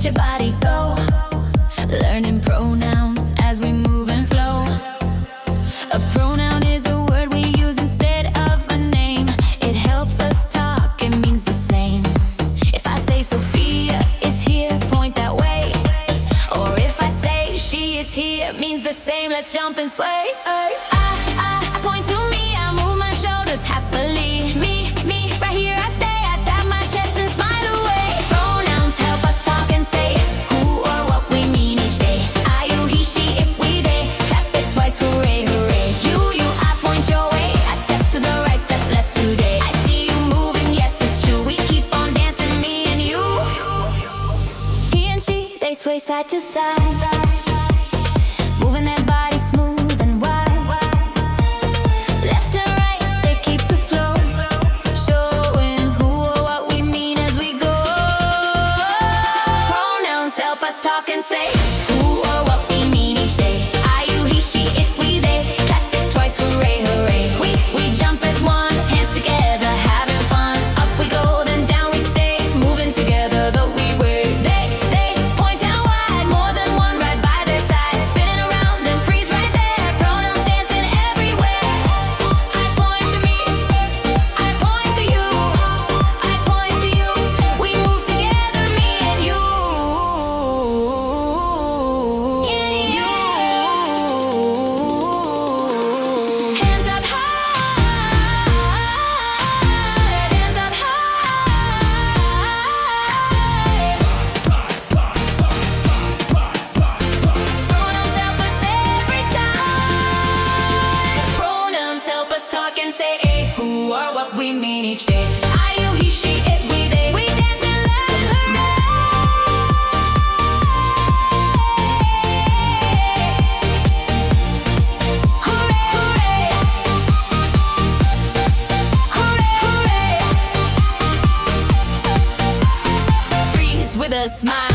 let your body go. Learning pronouns as we move and flow. A pronoun is a word we use instead of a name. It helps us talk, it means the same. If I say Sophia is here, point that way. Or if I say she is here, it means the same. Let's jump and sway. I point to me, I move my shoulders happily. Me, right here I stay. I tap my chest and smile away. Pronouns help us talk and say who or what we mean each day. I, you, he, she, it, we, they. Clap it twice, hooray, hooray. You, I point your way. I step to the right, step left today. I see you moving, yes it's true. We keep on dancing, me and you. He and she, they sway side to side, moving their body smooth and wide. Left and right, they keep the flow, showing who or what we mean as we go. Pronouns help us talk and say who or what we mean each day. I, you, he, she, it, we, they. Clap it twice, hooray, hooray. We jump as one, hands together, having fun. Up we go, then down we stay, moving together though we wait. They point out wide, more than one right by their side, spinning around and freeze right there. Pronouns dancing everywhere. I point to me, I point to you, I point to you. We move together, me and you. Hands up high, hands up high. Pronouns help us every time. Pronouns help us talk and say who or what we mean each day. I, you, he, she, it, we, they. We dance and let hooray, hooray, hooray, hooray. Freeze with a smile.